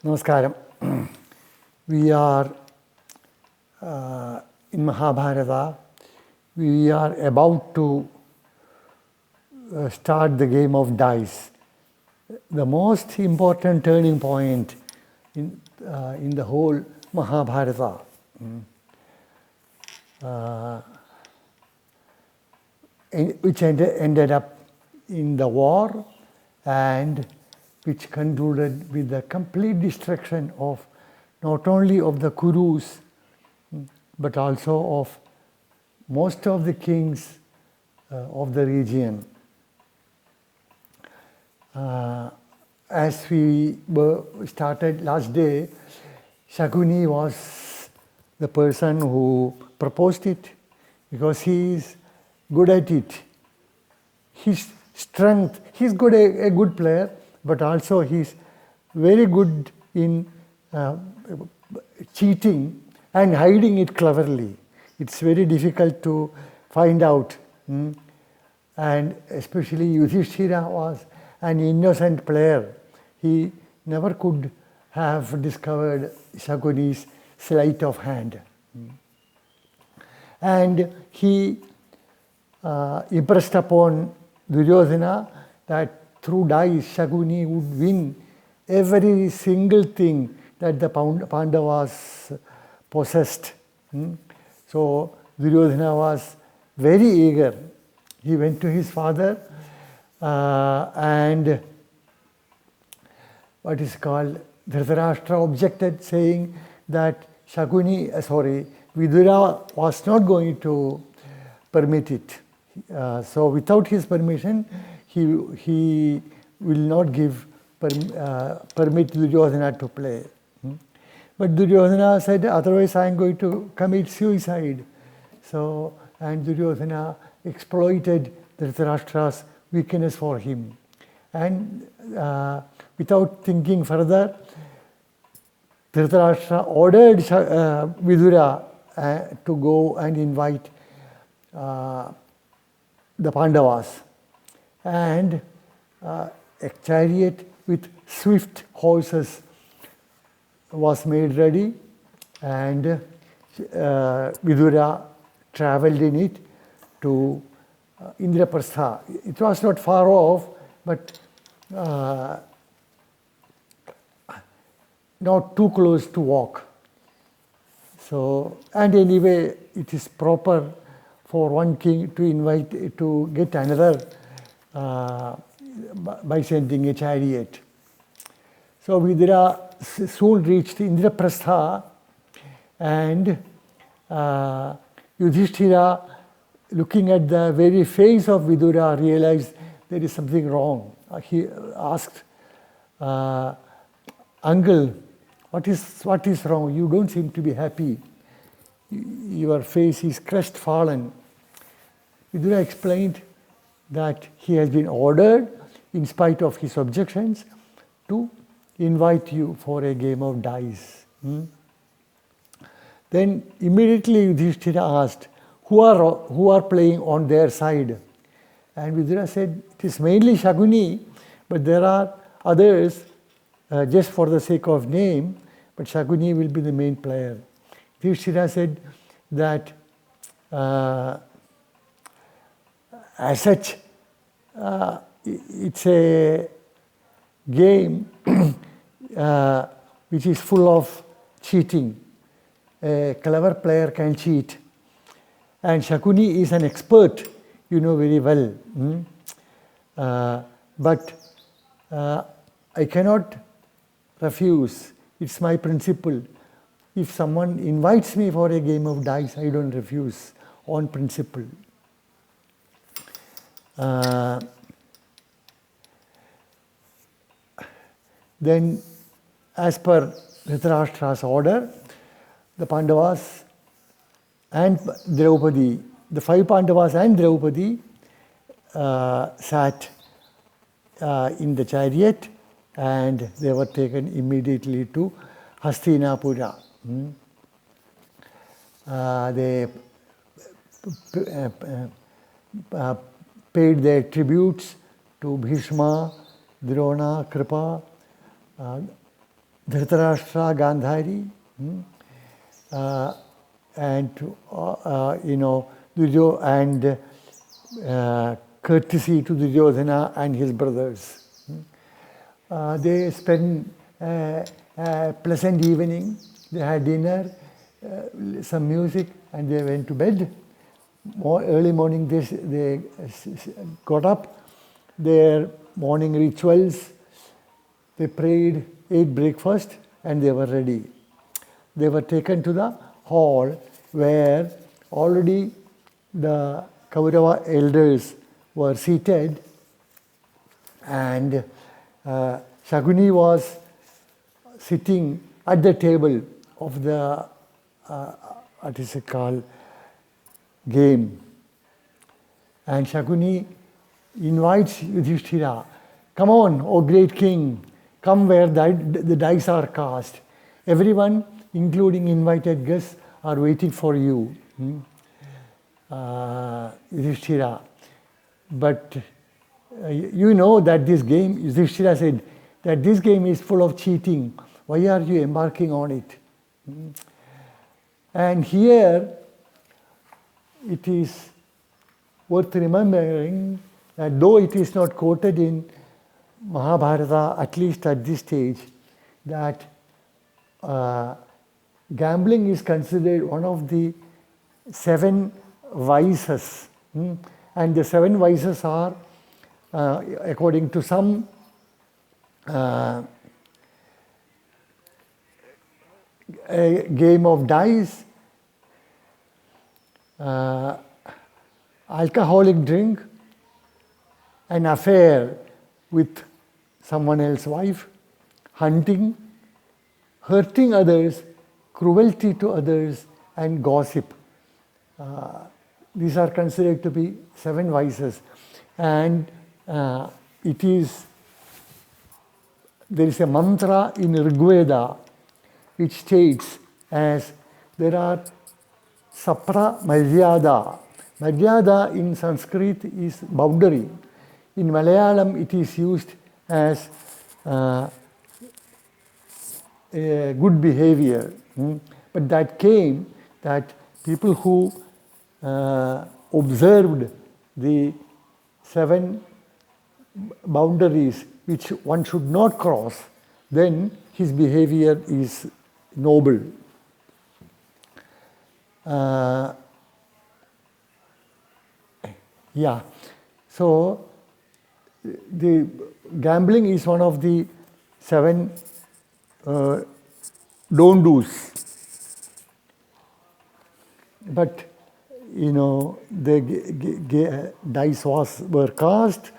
Namaskaram. We are in Mahabharata. We are about to start the game of dice. The most important turning point in the whole Mahabharata. Which ended up in the war and which concluded with the complete destruction of not only of the Kurus but also of most of the kings of the region. As we started last day, Shakuni was the person who proposed it because he is good at it. His strength, he's a good player, but also he's very good in cheating and hiding it cleverly. It's very difficult to find out. And especially Yudhishthira was an innocent player. He never could have discovered Shakuni's sleight of hand. And he impressed upon Duryodhana that through dice Shakuni would win every single thing that the Pandavas possessed. So Duryodhana was very eager. He went to his father and Dhritarashtra objected, saying that Vidura was not going to permit it. So without his permission, he will not give permit Duryodhana to play. But Duryodhana said, otherwise I am going to commit suicide. So, and Duryodhana exploited Dhritarashtra's weakness for him. And without thinking further, Dhritarashtra ordered Vidura to go and invite the Pandavas. And a chariot with swift horses was made ready, and Vidura traveled in it to Indraprastha. It was not far off, but not too close to walk. So, and anyway, it is proper for one king to get another by sending a chariot. So Vidura soon reached Indraprastha, and Yudhishthira, looking at the very face of Vidura, realized there is something wrong. He asked, "Uncle, what is wrong? You don't seem to be happy. Your face is crestfallen." Vidura explained that he has been ordered, in spite of his objections, to invite you for a game of dice. Then immediately Yudhishthira asked, who are playing on their side? And Vidura said, it is mainly Shakuni, but there are others just for the sake of name, but Shakuni will be the main player. Yudhishthira said that as such, it's a game which is full of cheating. A clever player can cheat. And Shakuni is an expert, you know very well. But I cannot refuse. It's my principle. If someone invites me for a game of dice, I don't refuse on principle. Then, as per Dhritarashtra's order, the Pandavas and Draupadi, the 5 Pandavas and Draupadi sat in the chariot, and they were taken immediately to Hastinapura. They paid their tributes to Bhishma, Drona, Kripa, Dhritarashtra, Gandhari, and and courtesy to Duryodhana and his brothers. They spent a pleasant evening. They had dinner, some music, and they went to bed. Early morning, they got up. Their morning rituals. They prayed, ate breakfast, and they were ready. They were taken to the hall where already the Kaurava elders were seated, and Shakuni was sitting at the table of the, what is it called, game. And Shakuni invites Yudhishthira, come on, O great king, come where the dice are cast. Everyone, including invited guests, are waiting for you, Yudhishthira. But you know that this game, Yudhishthira said, that this game is full of cheating. Why are you embarking on it? And here, it is worth remembering that though it is not quoted in Mahabharata, at least at this stage, that gambling is considered one of the 7 vices. And the 7 vices are, according to some a game of dice, alcoholic drink, an affair with someone else's wife, hunting, hurting others, cruelty to others, and gossip. These are considered to be 7 vices. And there is a mantra in Rigveda which states as there are sapra maryada. Maryada in Sanskrit is boundary. In Malayalam it is used as good behavior. But that came that people who observed the 7 boundaries which one should not cross, then his behavior is noble. So the gambling is one of the 7 don't do's. But the dice were cast.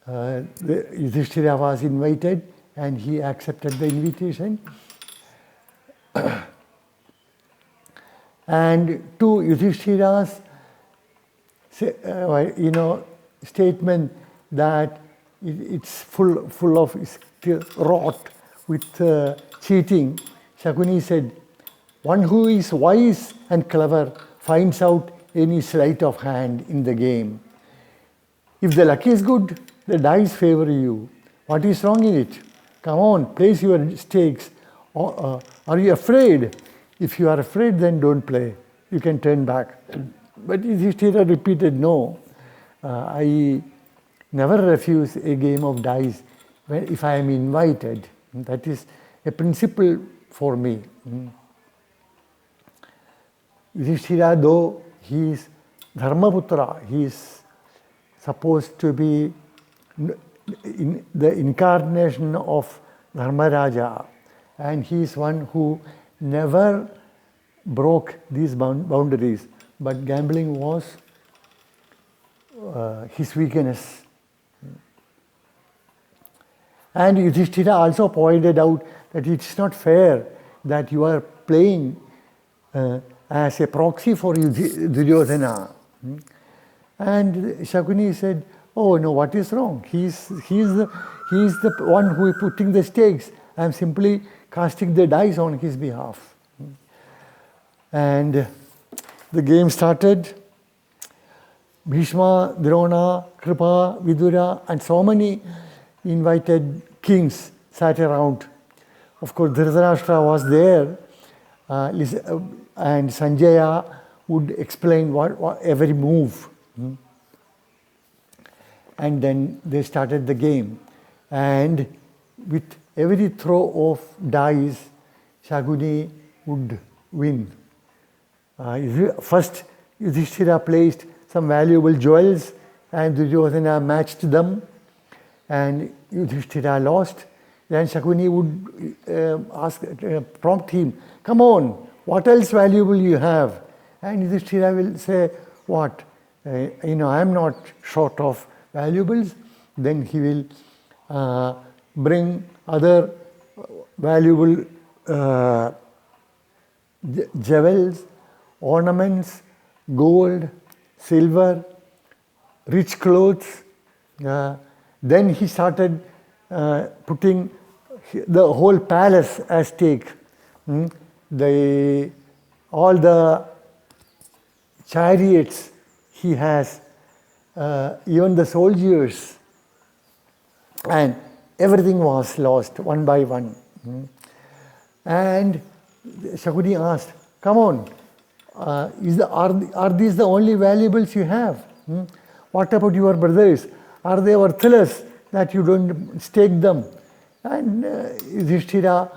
Yudhishthira was invited, and he accepted the invitation. And to Yudhishthira's statement that it's full of rot with cheating, Shakuni said, one who is wise and clever finds out any sleight of hand in the game. If the luck is good, the dice favor you. What is wrong in it? Come on, place your stakes. Are you afraid? If you are afraid, then don't play. You can turn back. But Yudhishthira repeated, no, I never refuse a game of dice if I am invited. That is a principle for me. Yudhishthira, though he is Dharmaputra, he is supposed to be the incarnation of Dharmaraja, and he is one who never broke these boundaries, but gambling was his weakness. And Yudhishthira also pointed out that it's not fair that you are playing as a proxy for Duryodhana. And Shakuni said, oh no, what is wrong? He's the one who is putting the stakes. I am simply casting the dice on his behalf. And the game started. Bhishma, Drona, Kripa, Vidura, and so many invited kings sat around. Of course, Dhritarashtra was there, and Sanjaya would explain what every move. And then they started the game. And with every throw of dice, Shakuni would win. First, Yudhishthira placed some valuable jewels and Duryodhana matched them, and Yudhishthira lost. Then Shakuni would prompt him, come on, what else valuable you have? And Yudhishthira will say, what? I am not short of valuables. Then he will bring other valuable jewels, ornaments, gold, silver, rich clothes. Then he started putting the whole palace at stake. All the chariots he has, even the soldiers, and everything was lost one by one. And Shakuni asked, come on, are these the only valuables you have? What about your brothers? Are they worthless that you don't stake them? And Yudhishthira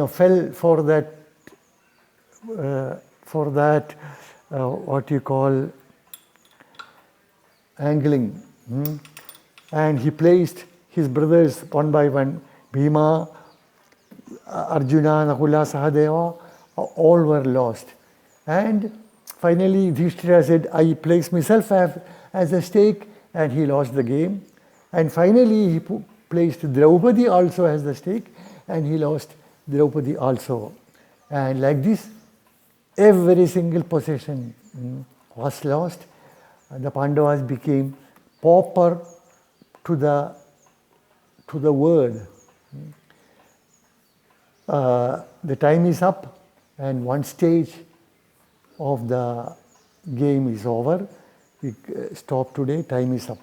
fell for that what you call angling. And he placed his brothers one by one. Bhima, Arjuna, Nakula, Sahadeva, all were lost. And finally Yudhishthira said, I place myself as a stake, and he lost the game. And finally he placed Draupadi also as the stake, and he lost Draupadi also. And like this, every single possession was lost. And the Pandavas became pauper to the world. The time is up, and one stage of the game is over. We stop today. Time is up.